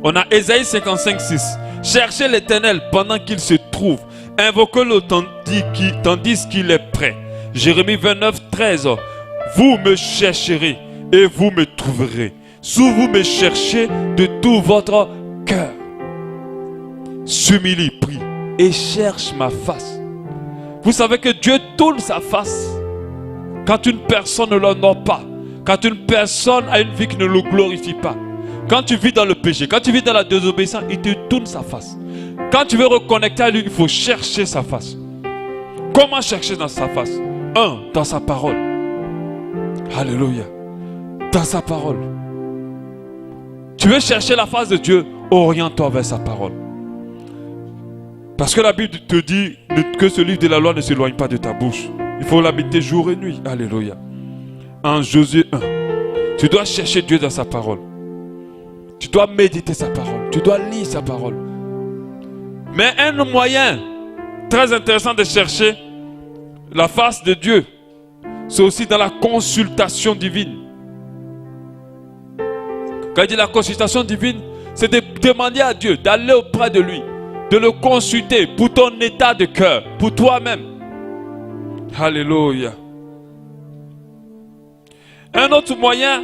Speaker 2: On a Ésaïe 55, 6. Cherchez l'Éternel pendant qu'il se trouve. Invoquez-le tandis qu'il est prêt. Jérémie 29, 13. Vous me chercherez et vous me trouverez. Si vous me cherchez de tout votre cœur. S'humilie, prie et cherche ma face. Vous savez que Dieu tourne sa face quand une personne ne l'honore pas. Quand une personne a une vie qui ne le glorifie pas. Quand tu vis dans le péché, quand tu vis dans la désobéissance, il te tourne sa face. Quand tu veux reconnecter à lui, il faut chercher sa face. Comment chercher dans sa face? Dans sa parole. Alléluia. Dans sa parole. Tu veux chercher la face de Dieu, oriente-toi vers sa parole. Parce que la Bible te dit que ce livre de la loi ne s'éloigne pas de ta bouche. Il faut l'habiter jour et nuit. Alléluia. En Josué 1, tu dois chercher Dieu dans sa parole. Tu dois méditer sa parole. Tu dois lire sa parole. Mais un moyen très intéressant de chercher La face de Dieu, c'est aussi dans la consultation divine. Quand il dit la consultation divine, c'est de demander à Dieu, d'aller auprès de lui, de le consulter pour ton état de cœur, pour toi-même. Alléluia. Un autre moyen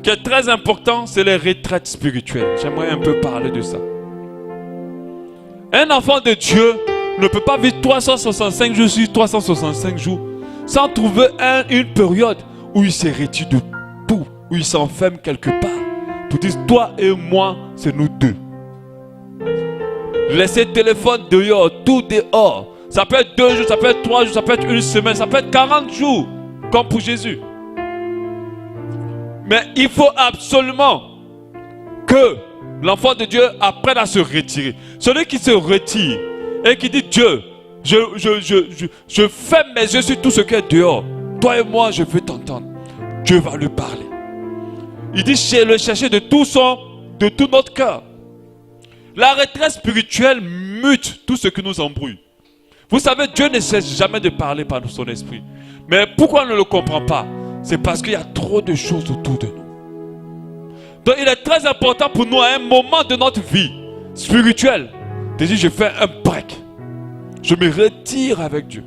Speaker 2: qui est très important, c'est les retraites spirituelles. J'aimerais un peu parler de ça. Un enfant de Dieu ne peut pas vivre 365 jours sur 365 jours sans trouver une période où il se retire de tout, où il s'enferme quelque part. Pour dire, toi et moi, c'est nous deux. Laissez le téléphone dehors, tout dehors. Ça peut être 2 jours, ça peut être 3 jours, ça peut être 1 semaine, ça peut être 40 jours, comme pour Jésus. Mais il faut absolument que l'enfant de Dieu apprenne à se retirer. Celui qui se retire et qui dit, Dieu, je ferme mes yeux sur tout ce qui est dehors. Toi et moi, je veux t'entendre. Dieu va lui parler. Il dit, le chercher de tout notre cœur. La retraite spirituelle mute tout ce qui nous embrouille. Vous savez, Dieu ne cesse jamais de parler par son esprit. Mais pourquoi on ne le comprend pas? C'est parce qu'il y a trop de choses autour de nous. Donc il est très important pour nous à un moment de notre vie spirituelle de dire, je fais un break. Je me retire avec Dieu.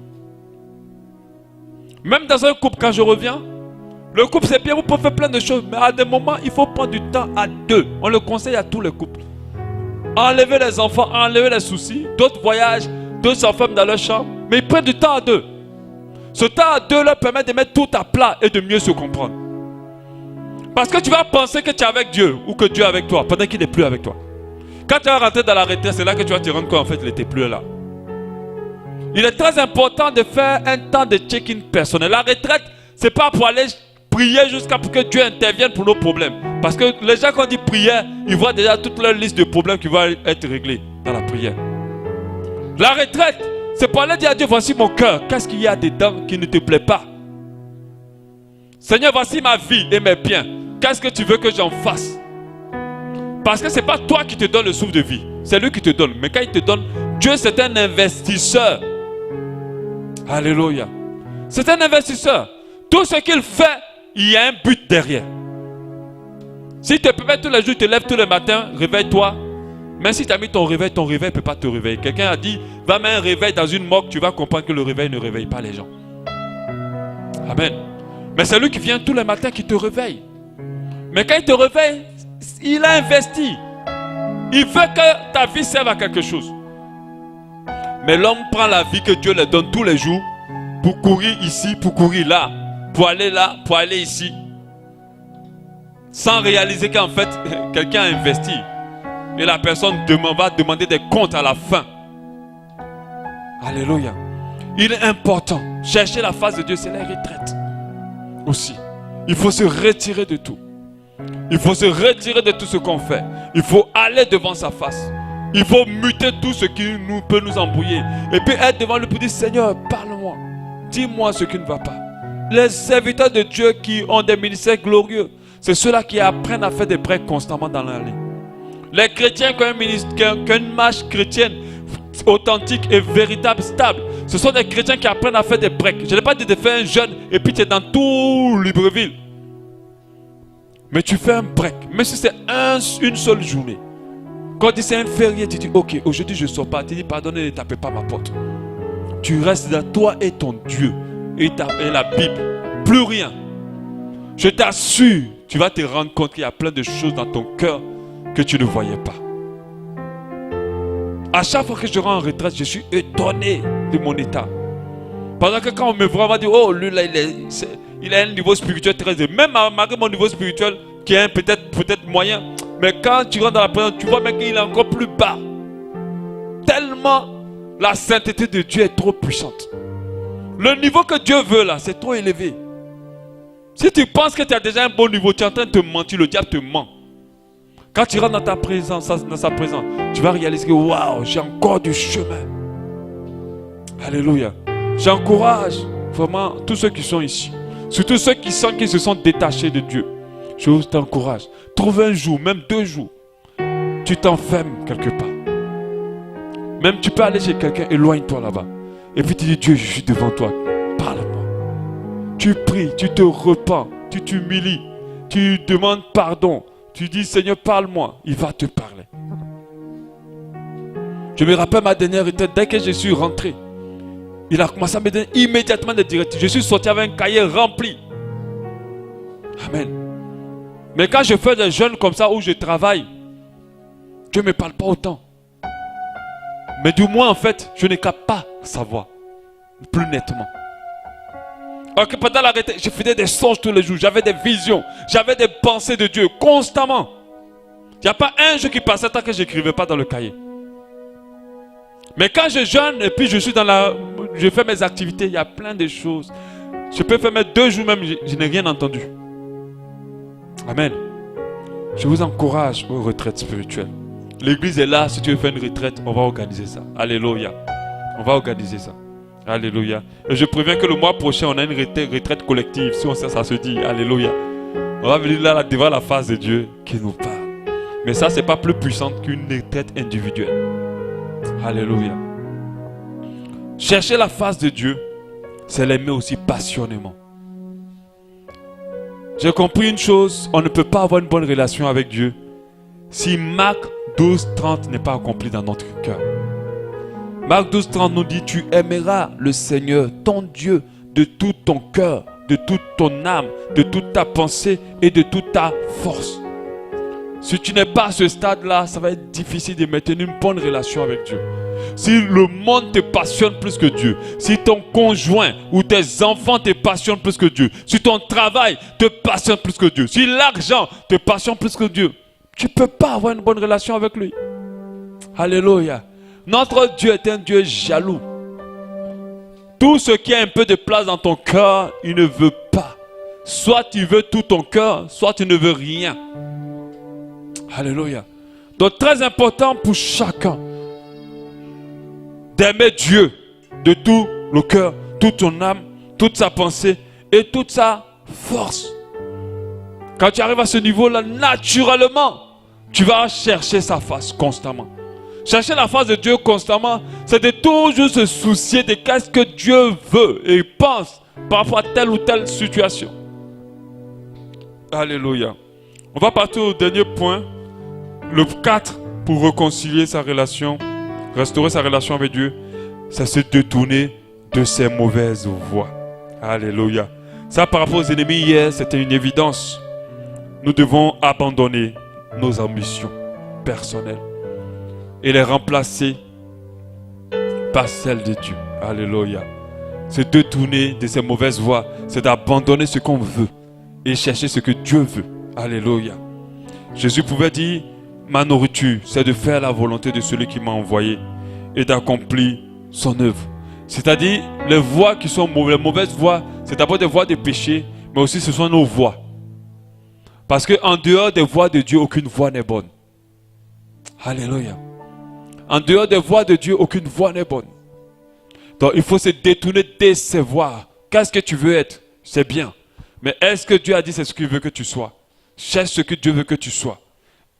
Speaker 2: Même dans un couple, quand je reviens, le couple c'est bien, vous pouvez faire plein de choses, mais à des moments, il faut prendre du temps à deux. On le conseille à tous les couples. Enlever les enfants, enlever les soucis. D'autres voyagent, d'autres s'enferment dans leur chambre, mais ils prennent du temps à deux. Ce temps à deux leur permet de mettre tout à plat et de mieux se comprendre. Parce que tu vas penser que tu es avec Dieu ou que Dieu est avec toi pendant qu'il n'est plus avec toi. Quand tu vas rentrer dans la retraite, c'est là que tu vas te rendre compte qu'en fait il n'était plus là. Il est très important de faire un temps de check-in personnel. La retraite, ce n'est pas pour aller prier jusqu'à pour que Dieu intervienne pour nos problèmes. Parce que les gens quand on dit prière, ils voient déjà toute leur liste de problèmes qui vont être réglés dans la prière. La retraite, c'est pour aller dire à Dieu, voici mon cœur. Qu'est-ce qu'il y a dedans qui ne te plaît pas? Seigneur, voici ma vie et mes biens. Qu'est-ce que tu veux que j'en fasse? Parce que ce n'est pas toi qui te donne le souffle de vie. C'est lui qui te donne. Mais quand il te donne, Dieu c'est un investisseur. Alléluia. C'est un investisseur. Tout ce qu'il fait, il y a un but derrière. Si tu te permets tous les jours, tu te lèves tous les matins, réveille-toi. Même si tu as mis ton réveil ne peut pas te réveiller. Quelqu'un a dit, va mettre un réveil dans une morgue, tu vas comprendre que le réveil ne réveille pas les gens. Amen. Mais c'est lui qui vient tous les matins qui te réveille. Mais quand il te réveille, il a investi. Il veut que ta vie serve à quelque chose. Mais l'homme prend la vie que Dieu lui donne tous les jours pour courir ici, pour courir là, pour aller ici. Sans réaliser qu'en fait, quelqu'un a investi. Et la personne va demander des comptes à la fin. Alléluia. Il est important. Chercher la face de Dieu, c'est la retraite. Aussi. Il faut se retirer de tout. Il faut se retirer de tout ce qu'on fait. Il faut aller devant sa face. Il faut muter tout ce qui peut nous embrouiller. Et puis être devant lui pour dire, Seigneur, parle-moi. Dis-moi ce qui ne va pas. Les serviteurs de Dieu qui ont des ministères glorieux, c'est ceux-là qui apprennent à faire des breaks constamment dans la ligne. Les chrétiens qui ont une marche chrétienne authentique et véritable, stable, ce sont des chrétiens qui apprennent à faire des breaks. Je n'ai pas dit de faire un jeûne et puis tu es dans tout Libreville. Mais tu fais un break, même si c'est une seule journée. Quand c'est un férié, tu dis, ok, aujourd'hui je ne sors pas. Tu dis, pardonnez, ne tapez pas ma porte. Tu restes dans toi et ton Dieu et la Bible. Plus rien. Je t'assure, tu vas te rendre compte qu'il y a plein de choses dans ton cœur que tu ne voyais pas. À chaque fois que je rentre en retraite, je suis étonné de mon état. Pendant que quand on me voit, on va dire, oh, lui là, il a un niveau spirituel très élevé. Même malgré mon niveau spirituel, qui est peut-être moyen, mais quand tu rentres dans la présence, tu vois même qu'il est encore plus bas. Tellement la sainteté de Dieu est trop puissante. Le niveau que Dieu veut là, c'est trop élevé. Si tu penses que tu as déjà un bon niveau, tu es en train de te mentir, le diable te ment. Quand tu rentres dans ta présence, dans sa présence, tu vas réaliser que waouh, j'ai encore du chemin. Alléluia. J'encourage vraiment tous ceux qui sont ici, surtout ceux qui sentent qu'ils se sont détachés de Dieu. Je vous t'encourage. Trouve un jour, même 2 jours, tu t'enfermes quelque part. Même tu peux aller chez quelqu'un, éloigne-toi là-bas. Et puis tu dis, Dieu, je suis devant toi. tu pries, tu te repens, tu t'humilies, tu demandes pardon, tu dis Seigneur parle-moi, il va te parler. Je me rappelle ma dernière retraite, dès que je suis rentré, il a commencé à me donner immédiatement des directives. Je suis sorti avec un cahier rempli. Amen. Mais quand je fais des jeûnes comme ça où je travaille, Dieu ne me parle pas autant. Mais du moins en fait, je ne capte pas sa voix plus nettement. Alors que pendant la retraite, je faisais des songes tous les jours, j'avais des visions, j'avais des pensées de Dieu constamment. Il n'y a pas un jour qui passait tant que je n'écrivais pas dans le cahier. Mais quand je jeûne et puis je suis je fais mes activités, il y a plein de choses. Je peux faire mes 2 jours même, je n'ai rien entendu. Amen. Je vous encourage aux retraites spirituelles. L'église est là, si tu veux faire une retraite, on va organiser ça. Alléluia. On va organiser ça. Alléluia. Et je préviens que le mois prochain, on a une retraite collective. Si on sait, ça se dit. Alléluia. On va venir là devant la face de Dieu qui nous parle. Mais ça, c'est pas plus puissant qu'une retraite individuelle. Alléluia. Chercher la face de Dieu, c'est l'aimer aussi passionnément. J'ai compris une chose, on ne peut pas avoir une bonne relation avec Dieu si Marc 12:30 n'est pas accompli dans notre cœur. Marc 12:30 nous dit, tu aimeras le Seigneur, ton Dieu, de tout ton cœur, de toute ton âme, de toute ta pensée et de toute ta force. Si tu n'es pas à ce stade-là, ça va être difficile de maintenir une bonne relation avec Dieu. Si le monde te passionne plus que Dieu, si ton conjoint ou tes enfants te passionnent plus que Dieu, si ton travail te passionne plus que Dieu, si l'argent te passionne plus que Dieu, tu ne peux pas avoir une bonne relation avec lui. Alléluia. Notre Dieu est un Dieu jaloux. Tout ce qui a un peu de place dans ton cœur, il ne veut pas. Soit tu veux tout ton cœur, soit tu ne veux rien. Alléluia. Donc très important pour chacun d'aimer Dieu de tout le cœur, toute son âme, toute sa pensée et toute sa force. Quand tu arrives à ce niveau-là, naturellement, tu vas chercher sa face constamment. Chercher la face de Dieu constamment, c'est de toujours se soucier de qu'est-ce que Dieu veut et pense par rapport à telle ou telle situation. Alléluia. On va partir au dernier point, le 4, pour réconcilier sa relation, restaurer sa relation avec Dieu, c'est se détourner de ses mauvaises voies. Alléluia. Ça, par rapport aux ennemis hier, c'était une évidence. Nous devons abandonner nos ambitions personnelles et les remplacer par celles de Dieu. Alléluia. Se détourner de ces mauvaises voies, c'est d'abandonner ce qu'on veut et chercher ce que Dieu veut. Alléluia. Jésus pouvait dire, ma nourriture, c'est de faire la volonté de celui qui m'a envoyé et d'accomplir son œuvre. C'est-à-dire, les voies qui sont mauvaises, les mauvaises voies, c'est d'abord des voies de péché, mais aussi ce sont nos voies. Parce qu'en dehors des voies de Dieu, aucune voie n'est bonne. Alléluia. En dehors des voies de Dieu, aucune voie n'est bonne. Donc il faut se détourner de ces voies. Qu'est-ce que tu veux être? C'est bien. Mais est-ce que Dieu a dit c'est ce qu'il veut que tu sois? Cherche ce que Dieu veut que tu sois.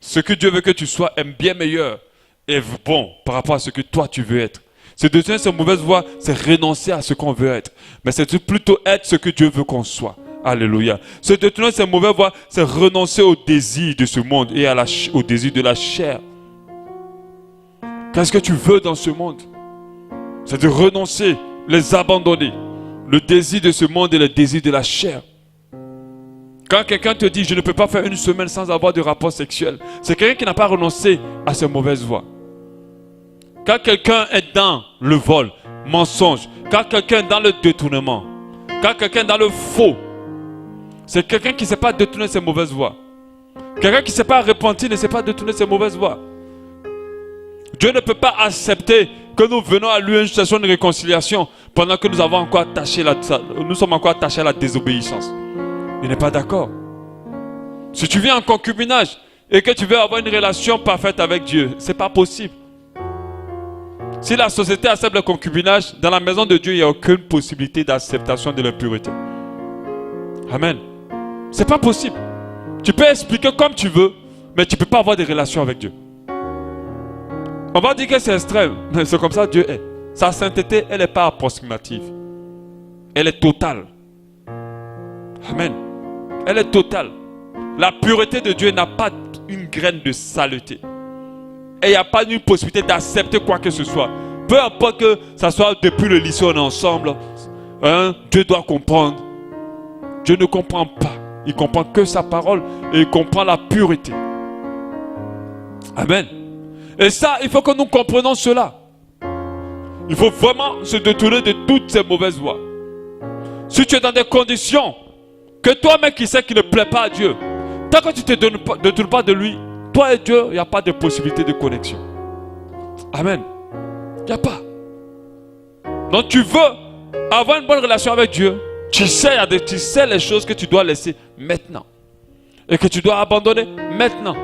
Speaker 2: Ce que Dieu veut que tu sois est bien meilleur et bon par rapport à ce que toi tu veux être. Se détourner de ces mauvaises voies, c'est renoncer à ce qu'on veut être. Mais c'est plutôt être ce que Dieu veut qu'on soit. Alléluia. Se détourner de ces mauvaises voies, c'est renoncer au désir de ce monde et au désir de la chair. Qu'est-ce que tu veux dans ce monde? C'est de renoncer, les abandonner. Le désir de ce monde et le désir de la chair. Quand quelqu'un te dit, je ne peux pas faire une semaine sans avoir de rapport sexuel, c'est quelqu'un qui n'a pas renoncé à ses mauvaises voies. Quand quelqu'un est dans le vol, mensonge, quand quelqu'un est dans le détournement, quand quelqu'un est dans le faux, c'est quelqu'un qui ne sait pas détourner ses mauvaises voies. Quelqu'un qui ne sait pas repentir ne sait pas détourner ses mauvaises voies. Dieu ne peut pas accepter que nous venons à lui une situation de réconciliation pendant que nous sommes encore attachés à la désobéissance. Il n'est pas d'accord. Si tu viens en concubinage et que tu veux avoir une relation parfaite avec Dieu, ce n'est pas possible. Si la société accepte le concubinage, dans la maison de Dieu, il n'y a aucune possibilité d'acceptation de l'impureté. Amen. Ce n'est pas possible. Tu peux expliquer comme tu veux, mais tu ne peux pas avoir de relation avec Dieu. On va dire que c'est extrême, mais c'est comme ça Dieu est. Sa sainteté, elle n'est pas approximative. Elle est totale. Amen. Elle est totale. La pureté de Dieu n'a pas une graine de saleté. Et il n'y a pas une possibilité d'accepter quoi que ce soit. Peu importe que ça soit depuis le lycée, on est ensemble. Hein? Dieu doit comprendre. Dieu ne comprend pas. Il comprend que sa parole et il comprend la pureté. Amen. Et ça, il faut que nous comprenions cela. Il faut vraiment se détourner de toutes ces mauvaises voies. Si tu es dans des conditions que toi-même qui sais qu'il ne plaît pas à Dieu, tant que tu ne te détournes pas de lui, toi et Dieu, il n'y a pas de possibilité de connexion. Amen. Il n'y a pas. Donc tu veux avoir une bonne relation avec Dieu, tu sais les choses que tu dois laisser maintenant. Et que tu dois abandonner maintenant.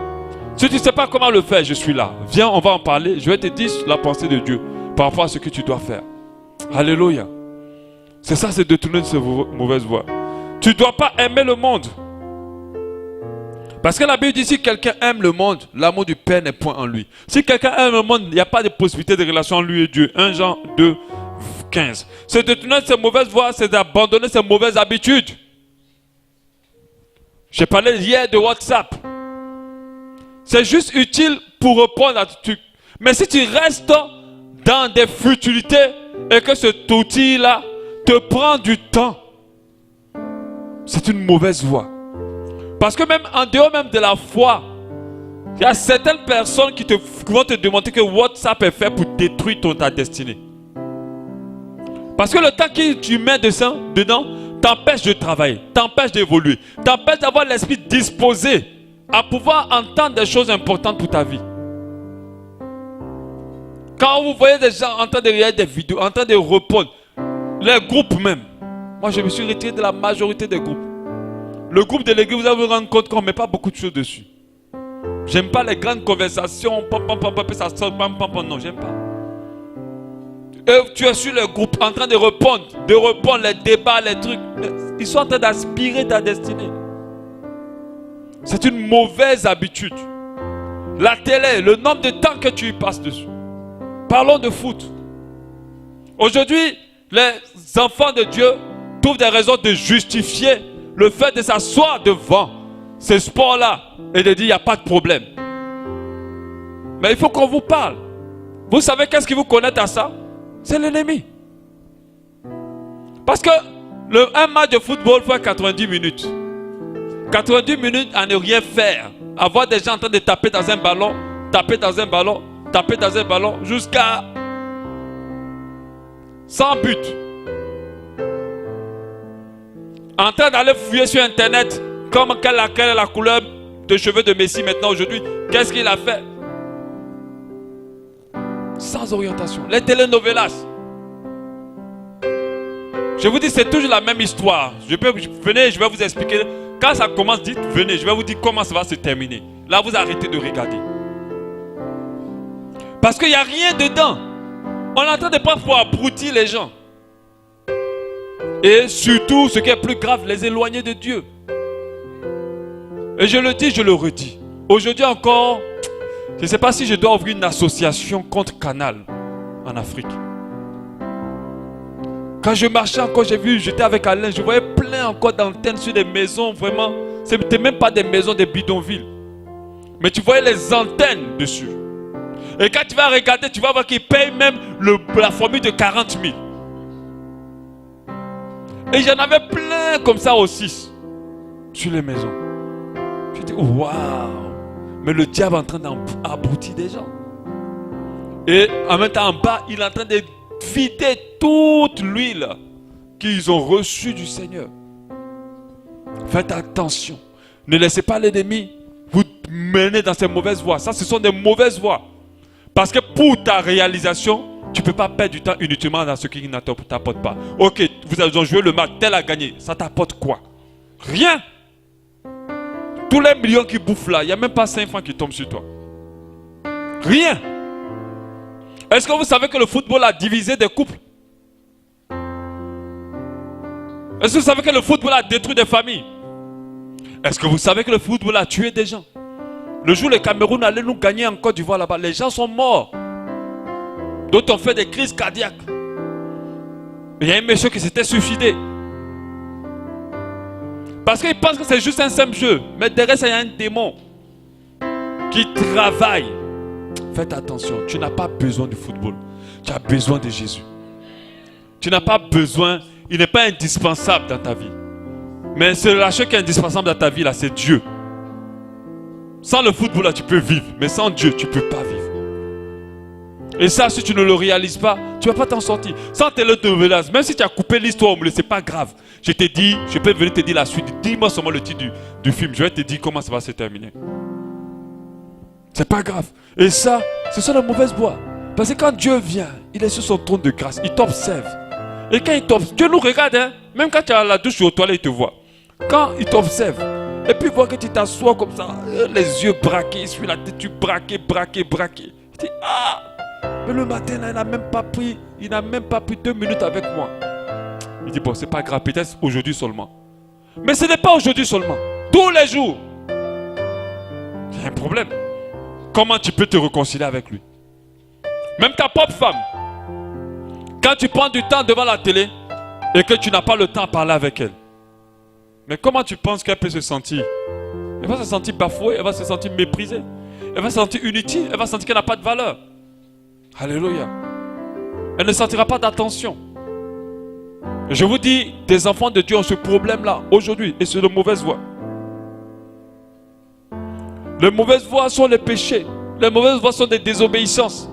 Speaker 2: Si tu ne sais pas comment le faire, je suis là. Viens, on va en parler. Je vais te dire la pensée de Dieu par rapport à ce que tu dois faire. Alléluia. C'est ça, c'est détourner de ces mauvaises voies. Tu ne dois pas aimer le monde. Parce que la Bible dit, si quelqu'un aime le monde, l'amour du Père n'est point en lui. Si quelqu'un aime le monde, il n'y a pas de possibilité de relation entre lui et Dieu. 1 Jean 2, 15. Se détourner de ces mauvaises voies, c'est d'abandonner ces mauvaises habitudes. J'ai parlé hier de WhatsApp. C'est juste utile pour répondre à tout truc. Mais si tu restes dans des futilités et que cet outil-là te prend du temps, c'est une mauvaise voie. Parce que même en dehors même de la foi, il y a certaines personnes qui vont te demander que WhatsApp est fait pour détruire ta destinée. Parce que le temps que tu mets dedans t'empêche de travailler, t'empêche d'évoluer, t'empêche d'avoir l'esprit disposé à pouvoir entendre des choses importantes pour ta vie. Quand vous voyez des gens en train de regarder des vidéos, en train de répondre, les groupes même. Moi, je me suis retiré de la majorité des groupes. Le groupe de l'église, vous allez vous rendre compte qu'on ne met pas beaucoup de choses dessus. J'aime pas les grandes conversations, ça sort, non, j'aime pas. Et tu es sur le groupe en train de répondre les débats, les trucs. Ils sont en train d'aspirer ta destinée. C'est une mauvaise habitude. La télé, le nombre de temps que tu y passes dessus. Parlons de foot. Aujourd'hui, les enfants de Dieu trouvent des raisons de justifier le fait de s'asseoir devant ces sports-là et de dire il n'y a pas de problème. Mais il faut qu'on vous parle. Vous savez qu'est-ce qui vous connecte à ça? C'est l'ennemi. Parce que un match de football fait 90 minutes. 90 minutes à ne rien faire. Avoir des gens en train de taper dans un ballon, taper dans un ballon, taper dans un ballon, jusqu'à 100 buts. En train d'aller fouiller sur internet, quelle est la couleur de cheveux de Messi maintenant aujourd'hui. Qu'est-ce qu'il a fait? Sans orientation. Les telenovelas. Je vous dis, c'est toujours la même histoire. Venez, je vais vous expliquer. Quand ça commence, dites, venez, je vais vous dire comment ça va se terminer. Là, vous arrêtez de regarder. Parce qu'il n'y a rien dedans. On est en train de prendre pour abrutir les gens. Et surtout, ce qui est plus grave, les éloigner de Dieu. Et je le dis, je le redis. Aujourd'hui encore, je ne sais pas si je dois ouvrir une association contre Canal en Afrique. Quand je marchais encore, j'étais avec Alain, je voyais plein encore d'antennes sur des maisons, vraiment. Ce n'était même pas des maisons, des bidonvilles. Mais tu voyais les antennes dessus. Et quand tu vas regarder, tu vas voir qu'ils payent même la formule de 40 000. Et j'en avais plein comme ça aussi, sur les maisons. Je dis, waouh! Mais le diable est en train d'abrutir des gens. Et en même temps, en bas, il est en train de vider toute l'huile qu'ils ont reçue du Seigneur. Faites attention. Ne laissez pas l'ennemi vous mener dans ces mauvaises voies. Ça, ce sont des mauvaises voies. Parce que pour ta réalisation, tu ne peux pas perdre du temps inutilement dans ce qui ne t'apporte pas. Ok, vous avez joué le match, tel a gagné. Ça t'apporte quoi? Rien. Tous les millions qui bouffent là, il n'y a même pas 5 francs qui tombent sur toi. Rien. Est-ce que vous savez que le football a divisé des couples? Est-ce que vous savez que le football a détruit des familles? Est-ce que vous savez que le football a tué des gens? Le jour où le Cameroun allait nous gagner en Côte d'Ivoire là-bas, les gens sont morts. D'autres ont fait des crises cardiaques. Il y a un monsieur qui s'était suicidé. Parce qu'ils pensent que c'est juste un simple jeu. Mais derrière ça, il y a un démon qui travaille. Faites attention, tu n'as pas besoin du football. Tu as besoin de Jésus. Tu n'as pas besoin, il n'est pas indispensable dans ta vie. Mais c'est la chose qui est indispensable dans ta vie, là, c'est Dieu. Sans le football, là, tu peux vivre. Mais sans Dieu, tu ne peux pas vivre. Et ça, si tu ne le réalises pas, tu ne vas pas t'en sortir. Sans télénovelas, même si tu as coupé l'histoire, ce n'est pas grave. Je te dis, je peux venir te dire la suite. Dis-moi seulement le titre du film. Je vais te dire comment ça va se terminer. C'est pas grave. Et ça, c'est ça la mauvaise voie. Parce que quand Dieu vient, il est sur son trône de grâce. Il t'observe. Et quand il t'observe, Dieu nous regarde. Hein? Même quand tu as la douche ou aux toilettes, il te voit. Quand il t'observe, et puis il voit que tu t'assois comme ça, les yeux braqués, sur la tête, tu braqué. Il dit, ah! Mais le matin, là, il n'a même pas pris 2 minutes avec moi. Il dit, bon, c'est pas grave, peut-être aujourd'hui seulement. Mais ce n'est pas aujourd'hui seulement. Tous les jours. Il y a un problème. Comment tu peux te réconcilier avec lui? Même ta propre femme. Quand tu prends du temps devant la télé et que tu n'as pas le temps de parler avec elle. Mais comment tu penses qu'elle peut se sentir? Elle va se sentir bafouée, elle va se sentir méprisée. Elle va se sentir inutile, elle va sentir qu'elle n'a pas de valeur. Alléluia. Elle ne sentira pas d'attention. Je vous dis, des enfants de Dieu ont ce problème-là aujourd'hui et c'est de mauvaise voie. Les mauvaises voies sont les péchés. Les mauvaises voies sont des désobéissances.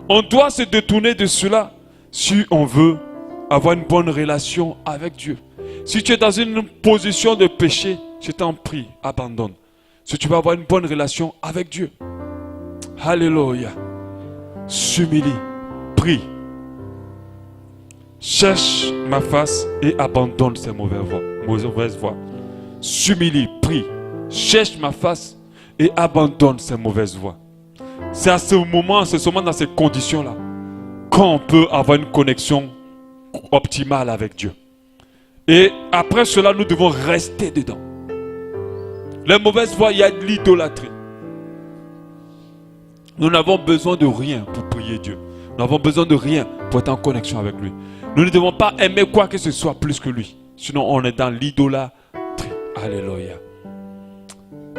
Speaker 2: On doit se détourner de cela si on veut avoir une bonne relation avec Dieu. Si tu es dans une position de péché, je t'en prie, abandonne. Si tu veux avoir une bonne relation avec Dieu. Alléluia. S'humilie, prie. Cherche ma face et abandonne ces mauvaises voies. S'humilie, prie. Cherche ma face et abandonne ces mauvaises voies. C'est à ce moment, c'est seulement dans ces conditions-là qu'on peut avoir une connexion optimale avec Dieu. Et après cela, nous devons rester dedans. Les mauvaises voies, il y a de l'idolâtrie. Nous n'avons besoin de rien pour prier Dieu. Nous n'avons besoin de rien pour être en connexion avec lui. Nous ne devons pas aimer quoi que ce soit plus que lui. Sinon, on est dans l'idolâtrie. Alléluia.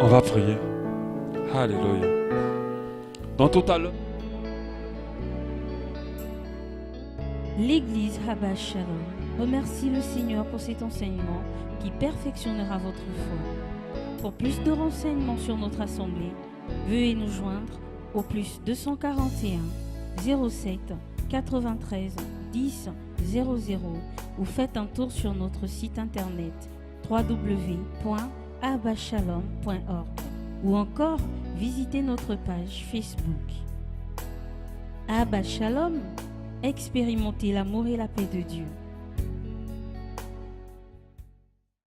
Speaker 2: On va prier. Alléluia. Donc tout à l'heure.
Speaker 1: L'église Abba Shalom remercie le Seigneur pour cet enseignement qui perfectionnera votre foi. Pour plus de renseignements sur notre assemblée, veuillez nous joindre au plus 241 07 93 10 00 ou faites un tour sur notre site internet www.abbashalom.org ou encore visitez notre page Facebook. Abba Shalom, expérimentez l'amour et la paix de Dieu.